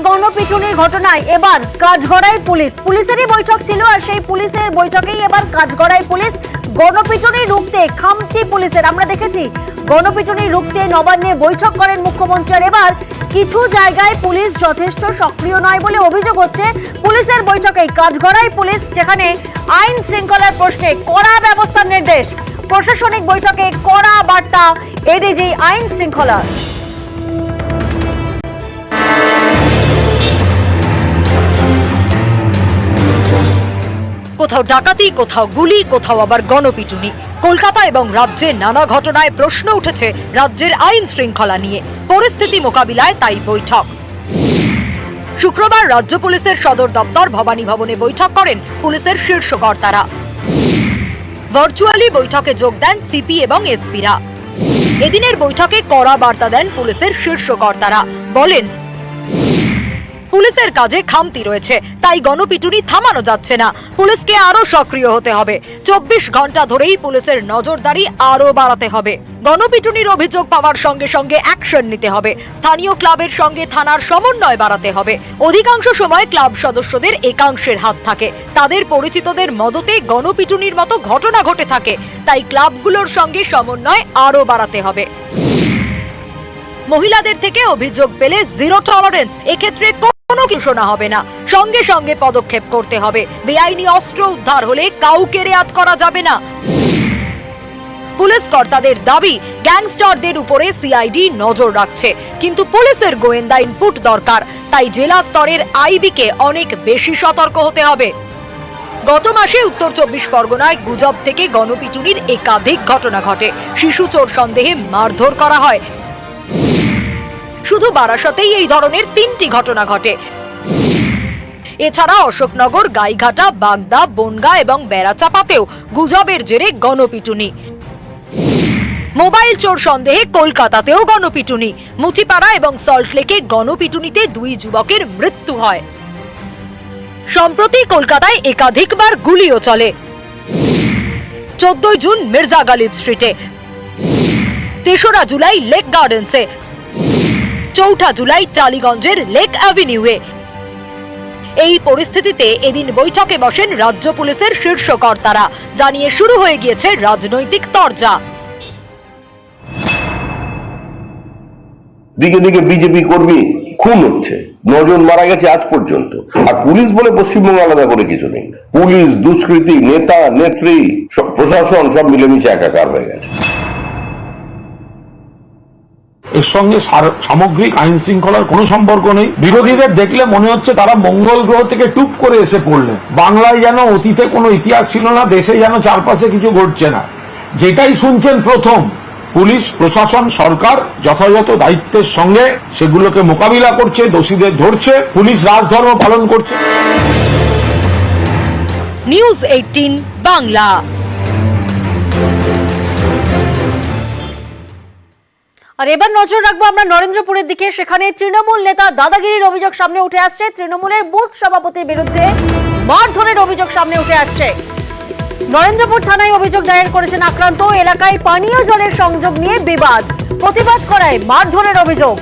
গণপিটুনির ঘটনায় এবার কাঠগড়ায় পুলিশেরই বৈঠক ছিল, আর সেই পুলিশের বৈঠকেই এবার কাঠগড়ায় পুলিশ। গণপিটুনি রুখতে খামতি পুলিশের আমরা দেখেছি, গণপিটুনি রুখতে নবান্নে বৈঠক করেন মুখ্যমন্ত্রী। আর এবার কিছু জায়গায় পুলিশ যথেষ্ট সক্রিয় নয় বলে অভিযোগ হচ্ছে। পুলিশের বৈঠকেই কাঠগড়ায় পুলিশ, যেখানে আইন শৃঙ্খলার প্রশ্নে কড়া ব্যবস্থার নির্দেশ। প্রশাসনিক বৈঠকে কড়া বার্তা এডিজি আইন শৃঙ্খলা। কোথাও ডাকাতি, কোথাও গুলি, কোথাও আবার গণপিটুনি। কলকাতা এবং রাজ্যের নানা ঘটনায় প্রশ্ন উঠেছে রাজ্যের আইন শৃঙ্খলা নিয়ে। পরিস্থিতি মোকাবিলায় তাই বৈঠক। শুক্রবার রাজ্য পুলিশের সদর দপ্তর ভবানী ভবনে বৈঠক করেন পুলিশের শীর্ষ কর্তারা। ভার্চুয়ালি বৈঠকে যোগ দেন সিপি এবং এসপিরা। এদিনের বৈঠকে কড়া বার্তা দেন পুলিশের শীর্ষ কর্তারা। বলেন, পুলিশের কাজে খামতি রয়েছে, তাই গণপিটুনি থামানো যাচ্ছে না। পুলিশকে আরো সক্রিয় হতে হবে। 24 ঘন্টা ধরেই পুলিশের নজরদারি আরো বাড়াতে হবে। গণপিটুনির অভিযোগ পাওয়ার সঙ্গে সঙ্গে অ্যাকশন নিতে হবে। স্থানীয় ক্লাবের সঙ্গে থানার সমন্বয় বাড়াতে হবে। অধিকাংশ সময় ক্লাব সদস্যদের একাংশের হাত থাকে, তাদের পরিচিতদের মদতে গণপিটুনির মতো ঘটনা ঘটে থাকে, তাই ক্লাবগুলোর সঙ্গে সমন্বয় আরো বাড়াতে হবে। মহিলাদের থেকে অভিযোগ পেলে জিরো টলারেন্স, এক্ষেত্রে কোনো কিছু শোনা হবে না, সঙ্গে সঙ্গে পদক্ষেপ করতে হবে। বেআইনি অস্ত্র উদ্ধার হলে কাউকে রেয়াত করা যাবে না। পুলিশ কর্তাদের দাবি, গ্যাংস্টারদের উপরে সিআইডি নজর রাখছে, কিন্তু পুলিশের গোয়েন্দা ইনপুট দরকার, তাই জেলা স্তরের আইবিকে অনেক বেশি সতর্ক হতে হবে। গত মাসে উত্তর 24 পরগনায় গুজব থেকে গণপিটুনির একাধিক ঘটনা ঘটে। শিশু চোর সন্দেহে মারধর করা হয়। শুধু বারাসতেই এই ধরনের 3টি ঘটনা ঘটে। এছাড়া অশোকনগর, গাইঘাটা, বাগদা, বনগাঁ এবং বেড়াচাপাতেও গুজবের জেরে গণপিটুনি। মোবাইল চোর সন্দেহে কলকাতাতেও গণপিটুনি। মুথিপাড়া এবং সল্টলেকে গণপিটুনিতে 2 যুবকের মৃত্যু হয়। সম্প্রতি কলকাতায় একাধিকবার গুলিও চলে। 14 জুন মির্জা গালিব স্ট্রিটে, 3রা জুলাই লেক গার্ডেন্সে, 4 জুলাই টালিগঞ্জের লেক অ্যাভিনিউয়ে। এই পরিস্থিতিতে এদিন বৈঠকে বসেন রাজ্য পুলিশের শীর্ষ কর্তারা। জানিয়ে শুরু হয়ে গিয়েছে রাজনৈতিক তরজা। দিকে দিকে বিজেপি কর্মী খুন হচ্ছে, 9 জন মারা গেছে আজ পর্যন্ত। আর পুলিশ বলে পশ্চিমবঙ্গ আলাদা করে কিছু নেই। পুলিশ, দুষ্কৃতী, নেতা, নেত্রী, প্রশাসন সব মিলেমিশে একাকার হয়ে গেছে। এর সঙ্গে সামগ্রিক আইন শৃঙ্খলার কোনো সম্পর্ক নেই। বিরোধীদের দেখলে মনে হচ্ছে তারা মঙ্গল গ্রহ থেকে টুপ করে এসে পড়লেন। বাংলায় যেন অতীতে কোনো ইতিহাস ছিল না, দেশে যেন চারপাশে কিছু ঘটছে না। যেটাই শুনছেন প্রথম। পুলিশ প্রশাসন সরকার যথাযথ দায়িত্বের সঙ্গে সেগুলোকে মোকাবিলা করছে, দোষীদের ধরছে, পুলিশ রাজধর্ম পালন করছে। নিউজ 18 বাংলা। আর এবার নজর রাখবো আমরা নরেন্দ্রপুরের দিকে। সেখানে তৃণমূল নেতা দাদাগিরির অভিযোগ সামনে উঠে আসছে। তৃণমূলের বুথ সভাপতির বিরুদ্ধে মারধরের অভিযোগ সামনে উঠে আসছে। নরেন্দ্রপুর থানায় অভিযোগ দায়ের করেছেন আক্রান্ত। এলাকায় পানীয় জলের সংযোগ নিয়ে বিবাদ, প্রতিবাদ করায় মারধরের অভিযোগ।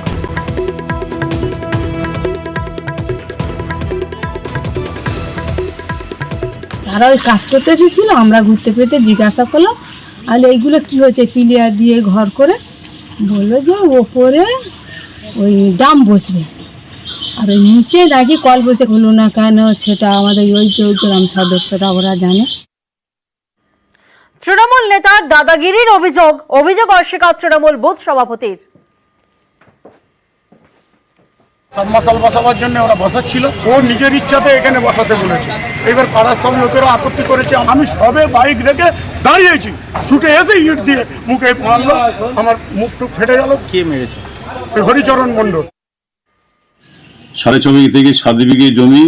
তারা ওই কাজ করতে এসেছিল, আমরা ঘুরতে ফিরতে জিজ্ঞাসা করলাম, আর এইগুলো কি হয়েছে, পিলিয়ার দিয়ে ঘর করে বললো যে ওপরে ওই ডাম বসবে, আর ওই নিচে নাকি কল বসে। হলো না কেন সেটা আমাদের ওই গ্রাম সদস্যরা ওরা জানে। তৃণমূল নেতার দাদাগিরির অভিযোগ অস্বীকার তৃণমূল বুথ সভাপতির। সাবমার্শাল বসাবার জন্য ওরা বসাচ্ছিল, ও নিজের ইচ্ছাতে এখানে বসাতে বলেছে। এবার পাড়ার সব লোকেরা আপত্তি করেছে। আমি সবে বাইক রেখে দাঁড়িয়েছি, ছুটে এসে ইট দিয়ে মুখে মারলো, আমার মুখটুক ফেটে গেল। কে মেরেছে? হরিচরণ মণ্ডল। 6.5 থেকে 7 বিঘে জমি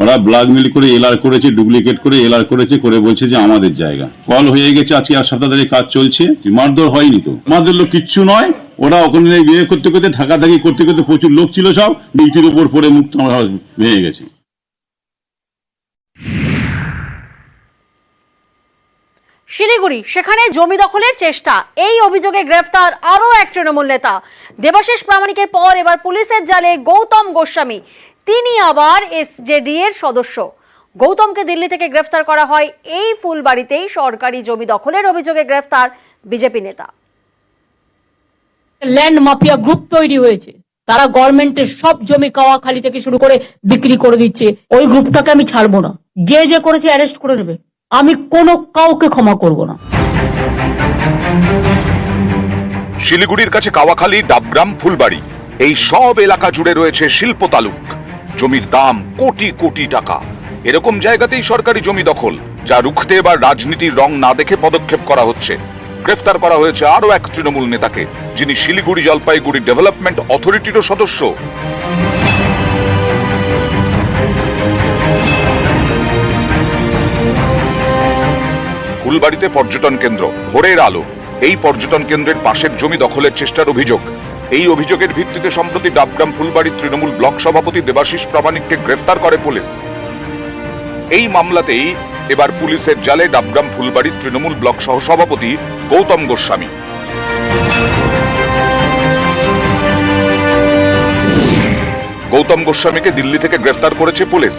ওরা ব্ল্যাকমেল করে এলআর করেছে, ডুপ্লিকেট করে এলআর করেছে, করে বলছে যে আমাদের জায়গা। কল হয়ে গেছে, আজকে 1 সপ্তাহ ধরে কাজ চলছে। মারধর হয়নি তো, মারধর লোক কিচ্ছু নয়। ওরা ওখানে বিয়ে করতে করতে থাকাথাকি করতে করতে প্রচুর লোক ছিল, সব ইটের উপর পড়ে মুখ ভেঙে গেছে। শিলিগুড়ি, সেখানে জমি দখলের চেষ্টা, এই অভিযোগে গ্রেফতার আরও এক তৃণমূল নেতা। দেবাশিস প্রামাণিকের পর এবার পুলিশের জালে গৌতম গোস্বামী, তিনি আবার এসজেডি এর সদস্য। গৌতমকে দিল্লি থেকে গ্রেফতার করা হয় এই ফুলবাড়িতেই। সরকারি জমি দখলের অভিযোগে গ্রেফতার বিজেপি নেতা। ল্যান্ড মাফিয়া গ্রুপ তৈরি হয়েছে, তারা গভর্নমেন্টের সব জমি কাওয়াখালি থেকে শুরু করে বিক্রি করে দিচ্ছে। ওই গ্রুপটাকে আমি ছাড়বো না, যে যে করেছে অ্যারেস্ট করে নেবে, আমি কোনো কাউকে ক্ষমা করব না। শিলিগুড়ির কাছে কাওয়াখালী, ডাবগ্রাম, ফুলবাড়ি, এই সব এলাকা জুড়ে রয়েছে শিল্প তালুক। জমির দাম কোটি কোটি টাকা। এরকম জায়গাতেই সরকারি জমি দখল, যা রুখতে এবার রাজনীতির রং না দেখে পদক্ষেপ করা হচ্ছে। গ্রেফতার করা হয়েছে আরো এক তৃণমূল নেতাকে, যিনি শিলিগুড়ি জলপাইগুড়ি ডেভেলপমেন্ট অথরিটিরও সদস্য। ফুলবাড়িতে পর্যটন কেন্দ্র ভোরের আলো, এই পর্যটন কেন্দ্রের পাশের জমি দখলের চেষ্টার অভিযোগ। এই অভিযোগের ভিত্তিতে সম্প্রতি ডাবগ্রাম ফুলবাড়ির তৃণমূল ব্লক সভাপতি দেবাশিস প্রামাণিককে গ্রেফতার করে পুলিশ। এই মামলাতেই এবার পুলিশের জালে ডাবগ্রাম ফুলবাড়ির তৃণমূল ব্লক সহসভাপতি গৌতম গোস্বামী। গৌতম গোস্বামীকে দিল্লি থেকে গ্রেফতার করেছে পুলিশ।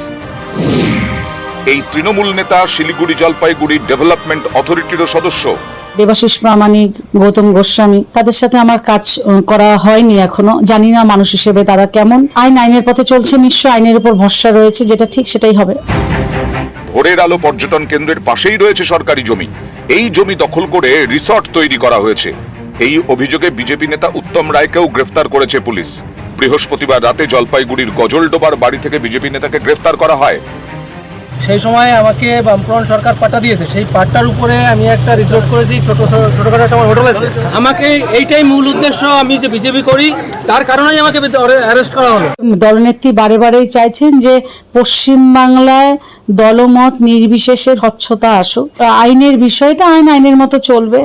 এই তৃণমূল নেতা শিলিগুড়ি জলপাইগুড়ি ডেভেলপমেন্ট অথরিটিরও সদস্য। দেবাশিস প্রামাণিক, গৌতম গোস্বামী, তাদের সাথে আমার কাজ করা হয়নি এখনো, জানি না মানুষ হিসেবে তারা কেমন। আইনের পথে চলছে, নিশ্চয় আইনের উপর ভরসা রয়েছে, যেটা ঠিক সেটাই হবে। ভোরের আলো পর্যটন কেন্দ্রের পাশেই রয়েছে সরকারি জমি। এই জমি দখল করে রিসর্ট তৈরি করা হয়েছে। এই অভিযোগে বিজেপি নেতা উত্তম রায়কেও গ্রেফতার করেছে পুলিশ। বৃহস্পতিবার রাতে জলপাইগুড়ির গজলডোবার বাড়ি থেকে বিজেপি নেতাকে গ্রেফতার করা হয়। সেই সময় আমাকে বামফ্রন্ট সরকার পাট্টা দিয়েছে, সেই পাট্টার উপরে আমি একটা রিসোর্ট করেছি, ছোটখাটো একটা আমার হোটেল আছে। আমাকে এইটাই মূল উদ্দেশ্য, আমি যে বিজেপি করি তার কারণেই আমাকে অ্যারেস্ট করা হলো। দলনেত্রী বারে বারেই চাইছেন যে পশ্চিমবাংলায় দলমত নির্বিশেষে স্বচ্ছতা আসুক। আইনের বিষয়টা আইনের মতো চলবে।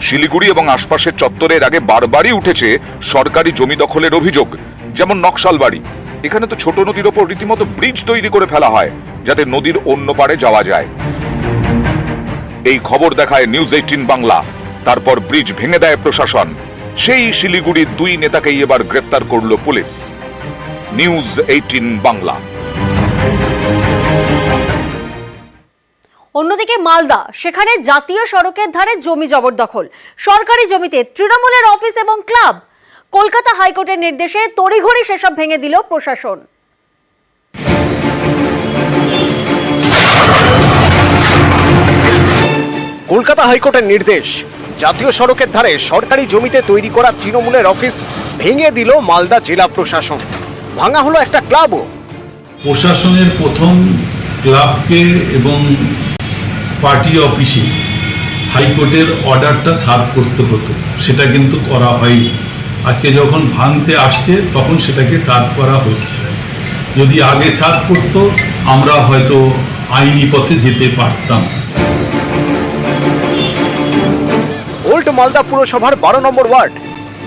শিলিগুড়ি এবং আশপাশের চত্বরের আগে বারবারই উঠেছে সরকারি জমি দখলের অভিযোগ। যেমন নকশালবাড়ি, এখানে তো ছোট নদীর ওপর রীতিমতো ব্রিজ তৈরি করে ফেলা হয় যাতে নদীর অন্য পারে যাওয়া যায়। এই খবর দেখায় নিউজ 18 বাংলা। তারপর ব্রিজ ভেঙে দেয় প্রশাসন। সেই শিলিগুড়ির দুই নেতাকেই এবার গ্রেফতার করল পুলিশ। নিউজ 18 বাংলা। অন্যদিকে মালদা, সেখানে জাতীয় সড়কের ধারে জমি জবরদখল। সরকারি জমিতে তৃণমূলের অফিস এবং ক্লাব। কলকাতা হাইকোর্টের নির্দেশে তড়িঘড়ি সেসব ভেঙে দিল প্রশাসন। কলকাতা হাইকোর্টের নির্দেশ, জাতীয় সড়কের ধারে সরকারি জমিতে তৈরি করা তৃণমূলের অফিস ভেঙে দিল মালদা জেলা প্রশাসন। ভাঙা হলো একটা ক্লাবও। প্রশাসনের প্রথম ক্লাবকে এবং পার্টি অফিসে হাইকোর্টের অর্ডারটা সার্ভ করতে হতো, সেটা কিন্তু করা হয়নি। আজকে যখন ভাঙতে আসছে তখন সেটাকে সার্ভ করা হচ্ছে। যদি আগে সার্ভ করতো আমরা হয়তো আইনি পথে যেতে পারতাম। ওল্ড মালদা পুরসভার 12 নম্বর ওয়ার্ড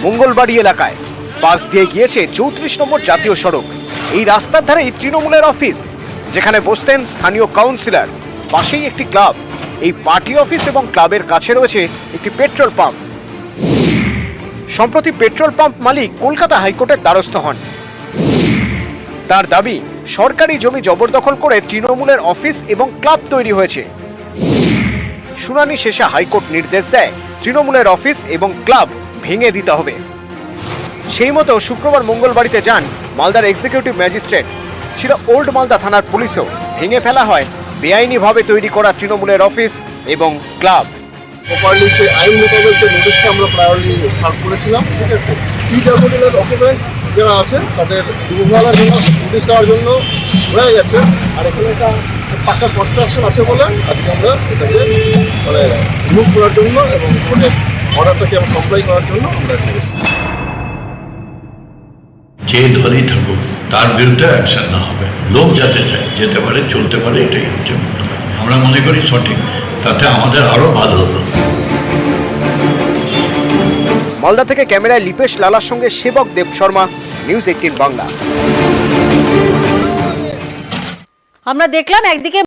মঙ্গলবাড়ি এলাকায় পাশ দিয়ে গিয়েছে 34 নম্বর জাতীয় সড়ক। এই রাস্তার ধারেই তৃণমূলের অফিস, যেখানে বসতেন স্থানীয় কাউন্সিলর। পাশেই একটি ক্লাব। এই পার্টি অফিস এবং ক্লাবের কাছে রয়েছে একটি পেট্রোল পাম্প। সম্প্রতি পেট্রোল পাম্প মালিক কলকাতা হাইকোর্টের দ্বারস্থ হন। তার দাবি, সরকারি জমি জবরদখল করে তৃণমূলের অফিস এবং ক্লাব তৈরি হয়েছে। শুনানি শেষে হাইকোর্ট নির্দেশ দেয় তৃণমূলের অফিস এবং ক্লাব ভেঙে দিতে হবে। সেই মতো শুক্রবার মঙ্গলবাড়িতে যান মালদার এক্সিকিউটিভ ম্যাজিস্ট্রেট। ছিল ওল্ড মালদা থানার পুলিশও। ভেঙে ফেলা হয় বেআইনিভাবে তৈরি করা তৃণমূলের অফিস এবং ক্লাব। প্রপারলি সেই আইন মোতাবেক যে নোটিশটা আমরা প্রায়োরিটি সার্ভ করেছিলাম, ঠিক আছে, পিডব্লিউডির অকুপেন্টস যারা আছে তাদের রিমুভালের জন্য নোটিশ দেওয়ার জন্য হয়ে গেছে। আর এখানে একটা পাক্কা কনস্ট্রাকশন আছে বলে আজকে আমরা এটাকে মানে রিমুভ করার জন্য এবং কোর্টের অর্ডারটাকে কমপ্লাই করার জন্য আমরা এসেছি। যে দলই থাকুক তার বিরুদ্ধে অ্যাকশন না হবে। লোক যাতে চায় যেতে পারে, চলতে পারে, এটাই হচ্ছে আমরা মনে করি সঠিক। তাতে আমাদের আরো ভালো হলো। মালদা থেকে ক্যামেরায় লিপেশ লালার সঙ্গে সেবক দেব শর্মা, নিউজ 18 বাংলা। আমরা দেখলাম একদিকে